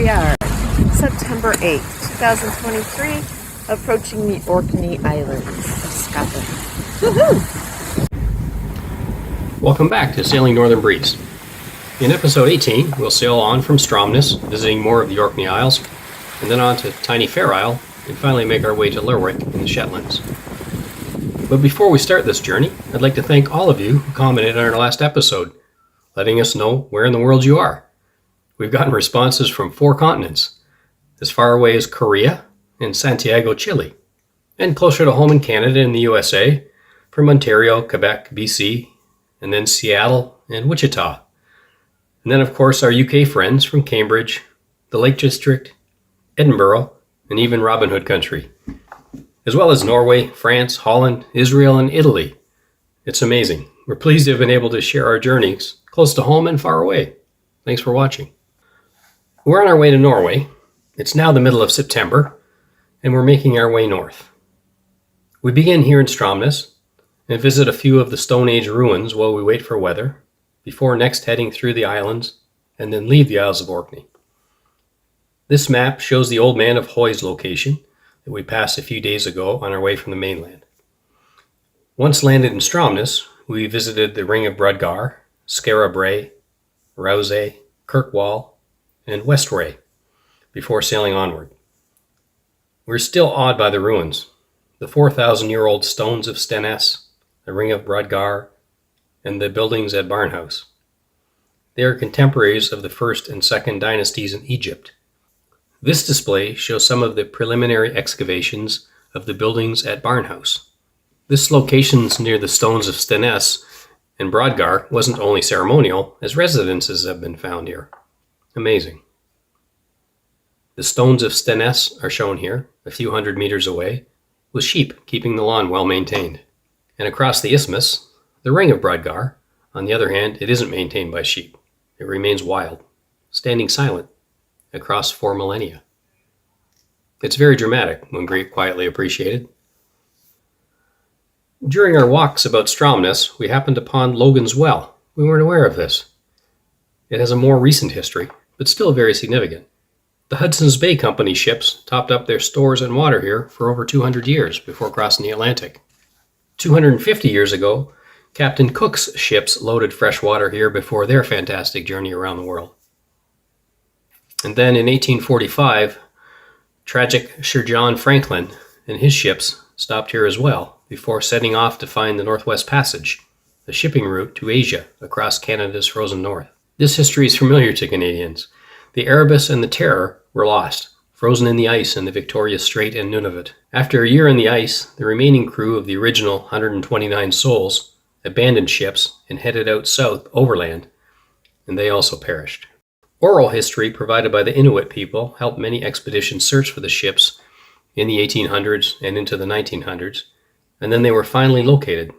we are, September 8th, 2023, approaching the Orkney Islands of Scotland. Woohoo! Welcome back to Sailing Northern Breeze. In episode 18, we'll sail on from Stromness, visiting more of the Orkney Isles, and then on to Tiny Fair Isle, and finally make our way to Lerwick in the Shetlands. But before we start this journey, I'd like to thank all of you who commented on our last episode, letting us know where in the world you are. We've gotten responses from 4 continents, as far away as Korea and Santiago, Chile, and closer to home in Canada and the USA, from Ontario, Quebec, BC, and then Seattle and Wichita. And then, of course, our UK friends from Cambridge, the Lake District, Edinburgh, and even Robin Hood country, as well as Norway, France, Holland, Israel, and Italy. It's amazing. We're pleased to have been able to share our journeys close to home and far away. Thanks for watching. We're on our way to Norway. It's now the middle of September, and we're making our way north. We begin here in Stromness and visit a few of the Stone Age ruins while we wait for weather, before next heading through the islands and then leave the Isles of Orkney. This map shows the Old Man of Hoy's location that we passed a few days ago on our way from the mainland. Once landed in Stromness, we visited the Ring of Brodgar, Skara Brae, Rouse, Kirkwall, and Westray before sailing onward. We're still awed by the ruins, the 4,000-year-old stones of Stetnes, the Ring of Brodgar, and the buildings at Barnhouse. They are contemporaries of the First and Second Dynasties in Egypt. This display shows some of the preliminary excavations of the buildings at Barnhouse. This location near the stones of Stetnes and Brodgar wasn't only ceremonial, as residences have been found here. Amazing. The stones of Stetnes are shown here, a few hundred meters away, with sheep keeping the lawn well maintained. And across the isthmus, the Ring of Brodgar, on the other hand, it isn't maintained by sheep. It remains wild, standing silent across 4 millennia. It's very dramatic when quietly appreciated. During our walks about Stromness, we happened upon Logan's Well. We weren't aware of this. It has a more recent history, but still very significant. The Hudson's Bay Company ships topped up their stores and water here for over 200 years before crossing the Atlantic. 250 years ago, Captain Cook's ships loaded fresh water here before their fantastic journey around the world. And then in 1845, tragic Sir John Franklin and his ships stopped here as well before setting off to find the Northwest Passage, the shipping route to Asia across Canada's frozen north. This history is familiar to Canadians. The Erebus and the Terror were lost, frozen in the ice in the Victoria Strait and Nunavut. After a year in the ice, the remaining crew of the original 129 souls abandoned ships and headed out south overland, and they also perished. Oral history provided by the Inuit people helped many expeditions search for the ships in the 1800s and into the 1900s, and then they were finally located.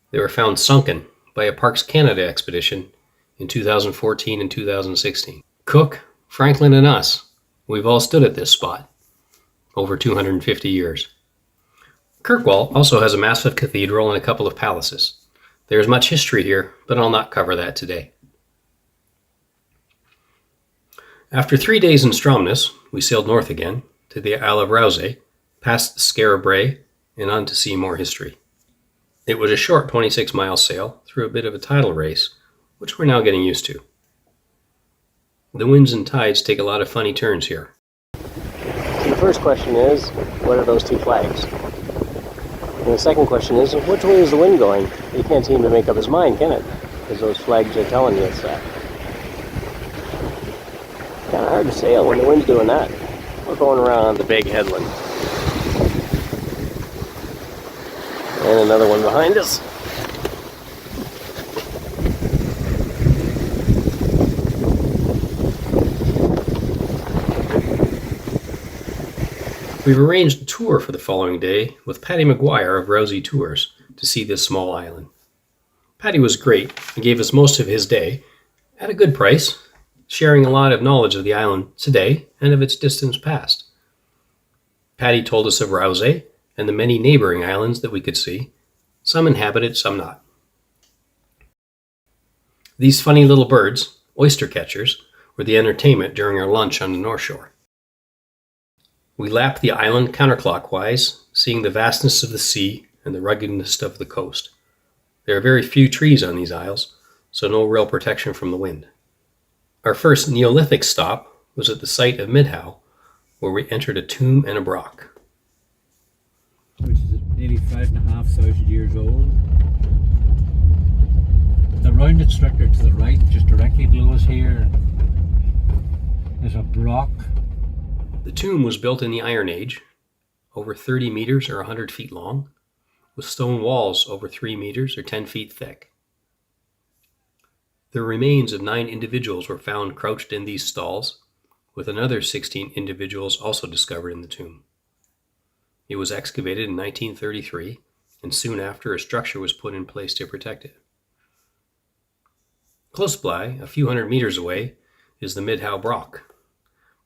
They were found sunken by a Parks Canada expedition in 2014 and 2016. Cook, Franklin, and us, we've all stood at this spot over 250 years. Kirkwall also has a massive cathedral and a couple of palaces. There's much history here, but I'll not cover that today. After 3 days in Stromness, we sailed north again to the Isle of Rouse, past Skara Brae, and on to see more history. It was a short 26-mile sail through a bit of a tidal race, which we're now getting used to. The winds and tides take a lot of funny turns here. The first question is, what are those 2 flags? And the second question is, which way is the wind going? He can't seem to make up his mind, can it? Because those flags are telling you it's that. Kind of hard to sail when the wind's doing that. We're going around the big headland. And another one behind us. We've arranged a tour for the following day with Paddy McGuire of Rousey Tours to see this small island. Paddy was great and gave us most of his day at a good price, sharing a lot of knowledge of the island today and of its distant past. Paddy told us of Rouse and the many neighboring islands that we could see, some inhabited, some not. These funny little birds, oyster catchers, were the entertainment during our lunch on the North Shore. We lapped the island counterclockwise, seeing the vastness of the sea and the ruggedness of the coast. There are very few trees on these isles, so no real protection from the wind. Our first Neolithic stop was at the site of Midhow, where we entered a tomb and a broch. Which is nearly 5,500 years old. The rounded structure to the right, just directly below us here, is a broch. The tomb was built in the Iron Age, over 30 meters or 100 feet long, with stone walls over 3 meters or 10 feet thick. The remains of 9 individuals were found crouched in these stalls, with another 16 individuals also discovered in the tomb. It was excavated in 1933, and soon after a structure was put in place to protect it. Close by, a few hundred meters away, is the Midhow Broch.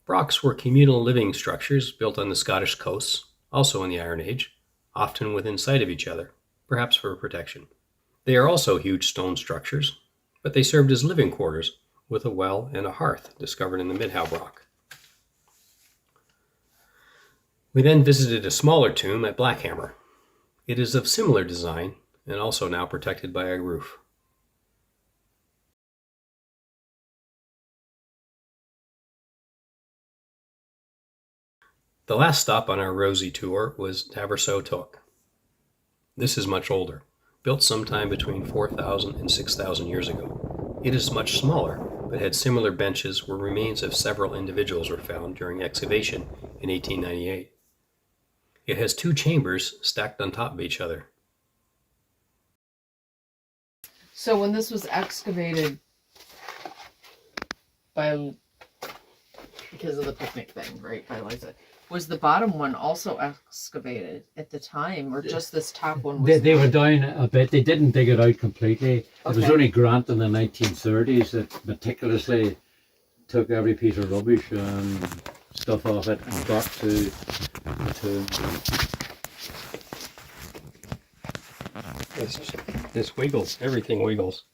Brochs were communal living structures built on the Scottish coasts, also in the Iron Age, often within sight of each other, perhaps for protection. They are also huge stone structures, but they served as living quarters with a well and a hearth discovered in the Midhow Broch. We then visited a smaller tomb at Blackhammer. It is of similar design and also now protected by a roof. The last stop on our Rosie tour was Taversow Took. This is much older, built sometime between 4,000 and 6,000 years ago. It is much smaller, but had similar benches where remains of several individuals were found during excavation in 1898. It has 2 chambers stacked on top of each other. So when this was excavated by, because of the picnic thing, right, by Liza, was the bottom one also excavated at the time, or just this top one was? They were down a bit. They didn't dig it out completely. It was only Grant in the 1930s that meticulously took every piece of rubbish and stuff off it and got to the tomb. This wiggles. Everything wiggles.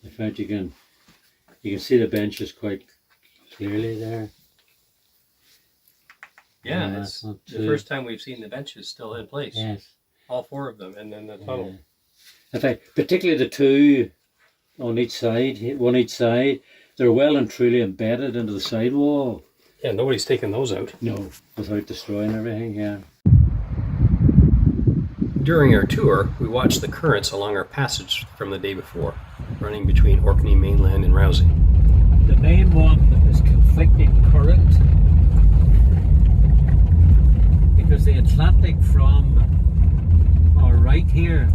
In fact, you can see the benches quite clearly there. Yeah, it's the first time we've seen the benches still in place. Yes. All 4 of them, and then the tunnel. Yeah. In fact, particularly the 2 on each side, one each side, they're well and truly embedded into the sidewall. Yeah, nobody's taken those out. No, without destroying everything, yeah. During our tour, we watched the currents along our passage from the day before, running between Orkney mainland and Rousey. The main one is conflicting current, because the Atlantic from our right here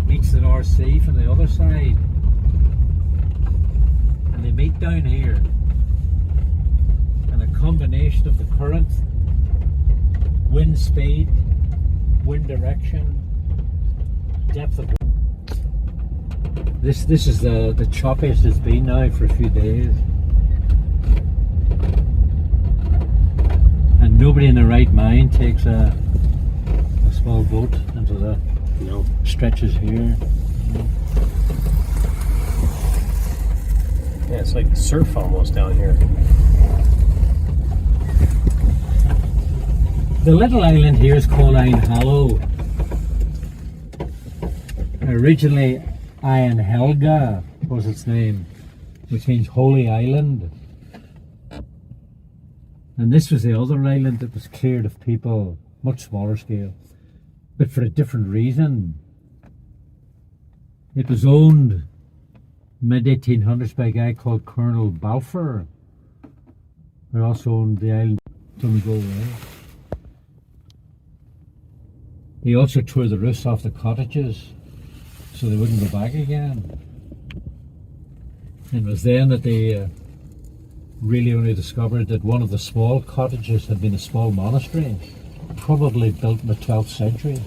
meets the North Sea from the other side, and they meet down here, and a combination of the current, wind speed, wind direction, depth of wind. This is the choppiest it's been now for a few days. And nobody in their right mind takes a small boat into the stretches here. Yeah, it's like surf almost down here. The little island here is called Ain Hallow. Originally, Ain Helga was its name, which means Holy Island. And this was the other island that was cleared of people, much smaller scale, but for a different reason. It was owned mid-1800s by a guy called Colonel Balfour, who also owned the island Donegal Way. He also tore the roofs off the cottages so they wouldn't go back again. And it was then that they really only discovered that one of the small cottages had been a small monastery, probably built in the 12th century.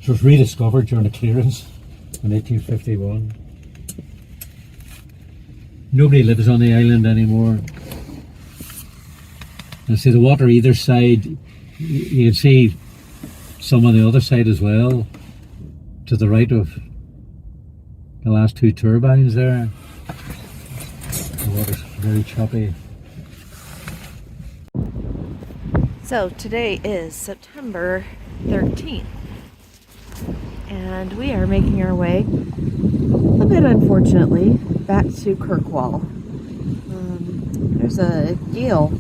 So it was rediscovered during the clearance in 1851. Nobody lives on the island anymore. And see the water either side, you can see some on the other side as well, to the right of The last two turbines there. The water's very choppy. So today is September 13th, and we are making our way, a bit unfortunately, back to Kirkwall. There's a gale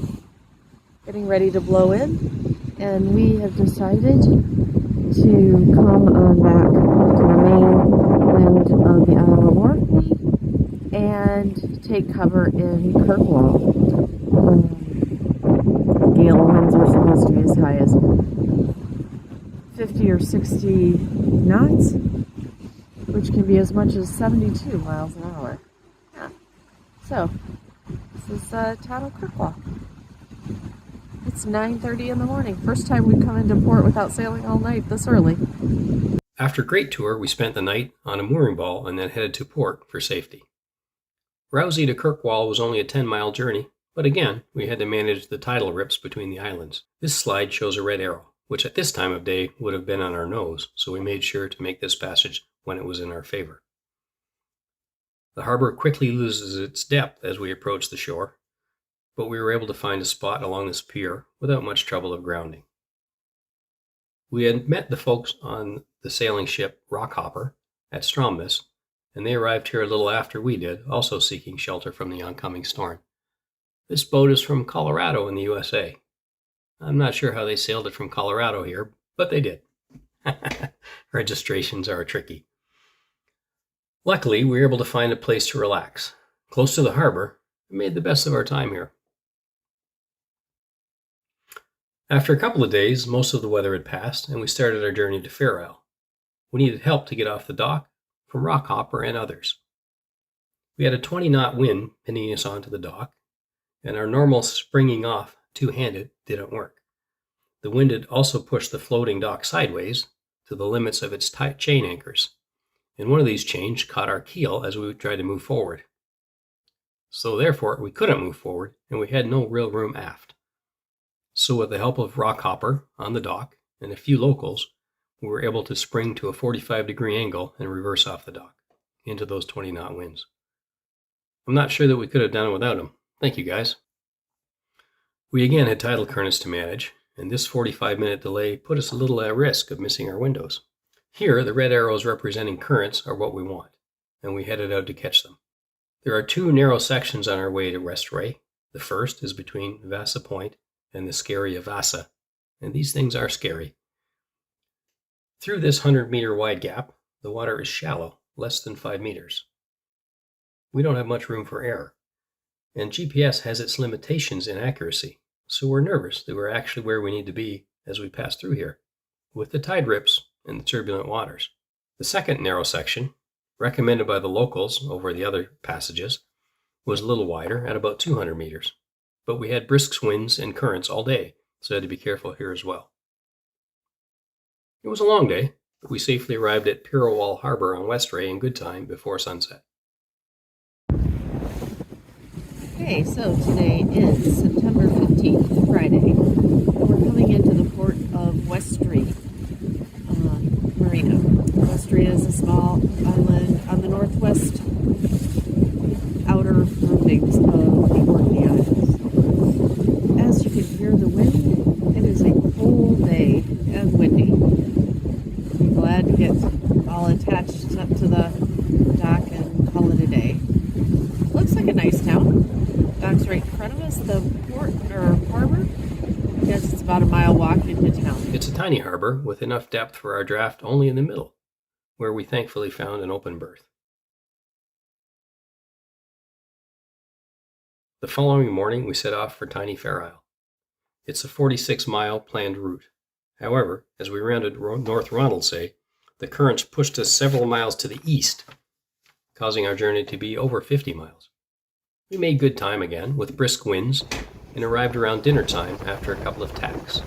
getting ready to blow in, and we have decided to come on back to the mainland of the Isle of Orkney and take cover in Kirkwall. Gale winds are supposed to be as high as 50 or 60 knots, which can be as much as 72 miles an hour. Yeah. So, this is town of Kirkwall. It's 9:30 in the morning. First time we've come into port without sailing all night this early. After a great tour, we spent the night on a mooring ball and then headed to port for safety. Rousey to Kirkwall was only a 10-mile journey, but again, we had to manage the tidal rips between the islands. This slide shows a red arrow, which at this time of day would have been on our nose, so we made sure to make this passage when it was in our favor. The harbor quickly loses its depth as we approach the shore, but we were able to find a spot along this pier without much trouble of grounding. We had met the folks on the sailing ship Rockhopper at Stromness, and they arrived here a little after we did, also seeking shelter from the oncoming storm. This boat is from Colorado in the USA. I'm not sure how they sailed it from Colorado here, but they did. Registrations are tricky. Luckily, we were able to find a place to relax. Close to the harbor, we made the best of our time here. After a couple of days, most of the weather had passed, and we started our journey to Fair Isle. We needed help to get off the dock from Rockhopper and others. We had a 20-knot wind pinning us onto the dock, and our normal springing off two-handed didn't work. The wind had also pushed the floating dock sideways to the limits of its tight chain anchors, and one of these chains caught our keel as we tried to move forward. So therefore, we couldn't move forward, and we had no real room aft. So with the help of Rockhopper on the dock and a few locals, we were able to spring to a 45-degree angle and reverse off the dock into those 20-knot winds. I'm not sure that we could have done it without them. Thank you, guys. We again had tidal currents to manage, and this 45-minute delay put us a little at risk of missing our windows. Here, the red arrows representing currents are what we want, and we headed out to catch them. There are two narrow sections on our way to Westray. The first is between Vasa Point and the scary Vasa, and these things are scary. Through this 100-meter wide gap, the water is shallow, less than 5 meters. We don't have much room for error, and GPS has its limitations in accuracy, so we're nervous that we're actually where we need to be as we pass through here, with the tide rips and the turbulent waters. The second narrow section, recommended by the locals over the other passages, was a little wider at about 200 meters, but we had brisk winds and currents all day, so I had to be careful here as well. It was a long day, but we safely arrived at Pirrawall Harbor on Westray in good time before sunset. Okay, so today is September 15th, Friday. We're coming into the port of Westray Marina. Westray is a small island on the northwest outer groupings of the Orkney Islands. As you can hear the wind, it is a cold day and windy. I'm glad to get all attached up to the dock and call it a day. Looks like a nice town. Dock's right in front of us, the port or harbor. I guess it's about a mile walk into town. It's a tiny harbor with enough depth for our draft only in the middle, where we thankfully found an open berth. The following morning, we set off for tiny Fair Isle. It's a 46-mile planned route. However, as we rounded North Ronaldsay, the currents pushed us several miles to the east, causing our journey to be over 50 miles. We made good time again, with brisk winds, and arrived around dinner time after a couple of tacks.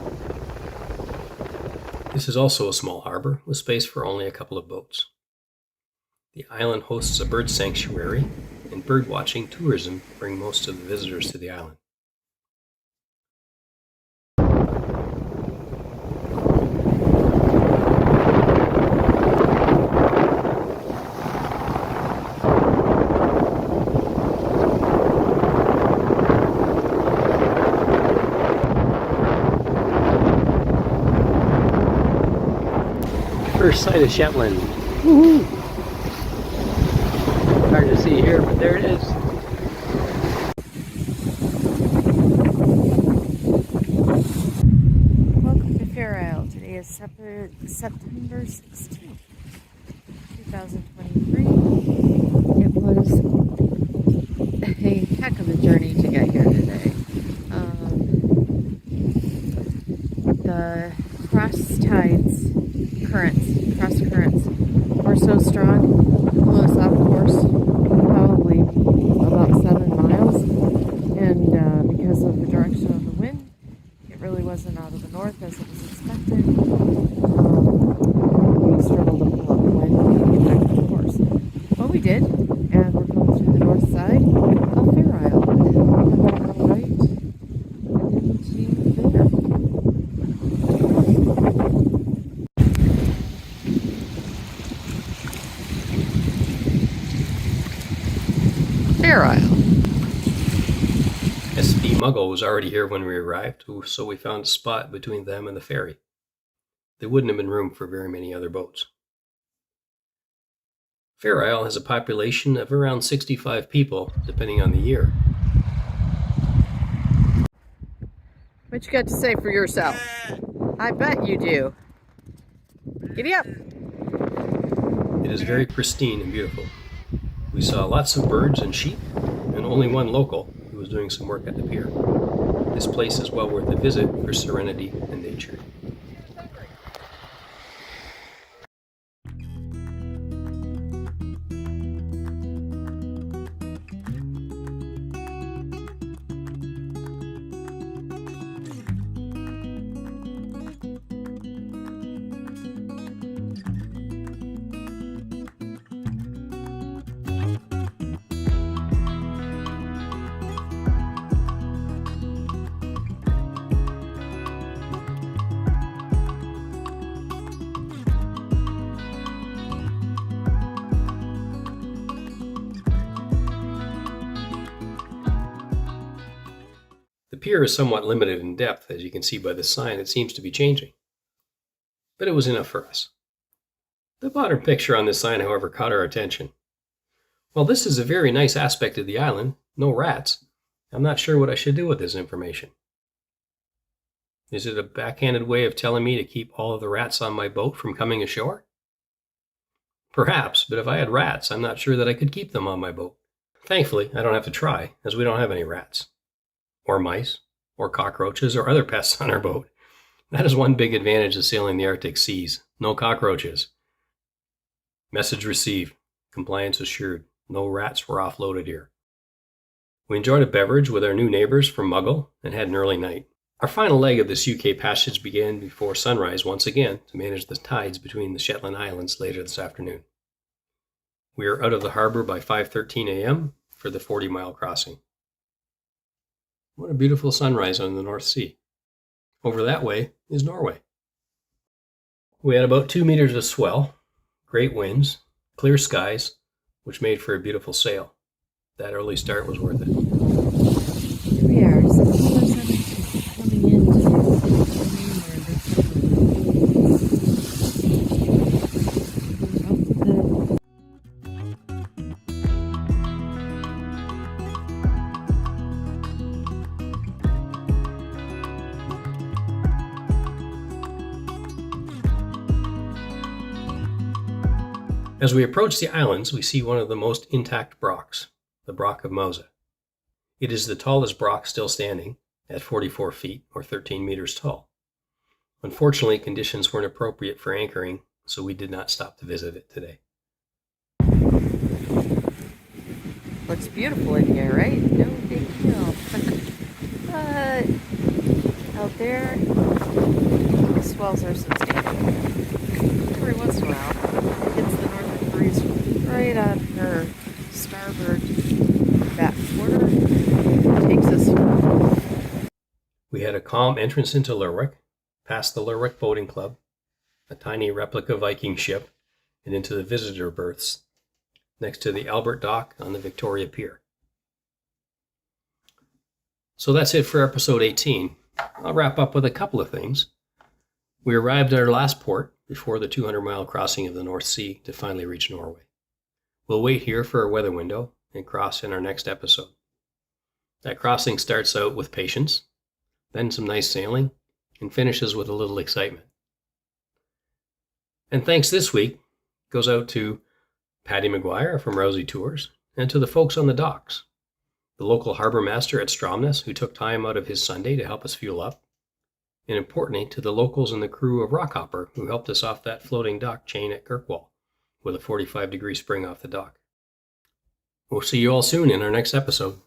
This is also a small harbor, with space for only a couple of boats. The island hosts a bird sanctuary, and bird-watching tourism bring most of the visitors to the island. First sight of Shetland. Woohoo! Hard to see here, but there it is. Welcome to Fair Isle. Today is September 16th, 2023. It was a heck of a journey to get here today. The cross currents were so strong, blew us off course probably about 7 miles, and because of the direction of the wind, it really wasn't out of the north as it was expected. We struggled to pull up the wind and get back on course. But we did, and we're coming through the north side of Fair Isle. Right into there. Fair Isle. S.B. Muggle was already here when we arrived, so we found a spot between them and the ferry. There wouldn't have been room for very many other boats. Fair Isle has a population of around 65 people, depending on the year. What you got to say for yourself? I bet you do. Giddy up! It is very pristine and beautiful. We saw lots of birds and sheep, and only one local who was doing some work at the pier. This place is well worth a visit for serenity and nature. The pier is somewhat limited in depth, as you can see by the sign. It seems to be changing. But it was enough for us. The modern picture on this sign, however, caught our attention. While this is a very nice aspect of the island, no rats, I'm not sure what I should do with this information. Is it a backhanded way of telling me to keep all of the rats on my boat from coming ashore? Perhaps, but if I had rats, I'm not sure that I could keep them on my boat. Thankfully, I don't have to try, as we don't have any rats, or mice, or cockroaches, or other pests on our boat. That is one big advantage of sailing the Arctic seas. No cockroaches. Message received. Compliance assured. No rats were offloaded here. We enjoyed a beverage with our new neighbors from Muggle and had an early night. Our final leg of this UK passage began before sunrise once again to manage the tides between the Shetland Islands later this afternoon. We are out of the harbor by 5:13 a.m. for the 40-mile crossing. What a beautiful sunrise on the North Sea. Over that way is Norway. We had about 2 meters of swell, great winds, clear skies, which made for a beautiful sail. That early start was worth it. Here we are, 747 coming into the As we approach the islands, we see one of the most intact brochs, the Broch of Mausa. It is the tallest broch still standing, at 44 feet or 13 meters tall. Unfortunately, conditions weren't appropriate for anchoring, so we did not stop to visit it today. looks beautiful in here, right? No big deal. But out there, the swells are substantial. Every once in a while, it hits the northern breeze right on her starboard back quarter and takes us through. We had a calm entrance into Lerwick, past the Lerwick Boating Club, a tiny replica Viking ship, and into the visitor berths next to the Albert Dock on the Victoria Pier. So that's it for episode 18. I'll wrap up with a couple of things. We arrived at our last port, before the 200-mile crossing of the North Sea to finally reach Norway. We'll wait here for a weather window and cross in our next episode. That crossing starts out with patience, then some nice sailing, and finishes with a little excitement. And thanks this week goes out to Patty McGuire from Rousey Tours and to the folks on the docks, the local harbor master at Stromness who took time out of his Sunday to help us fuel up, and importantly to the locals and the crew of Rockhopper who helped us off that floating dock chain at Kirkwall with a 45-degree spring off the dock. We'll see you all soon in our next episode.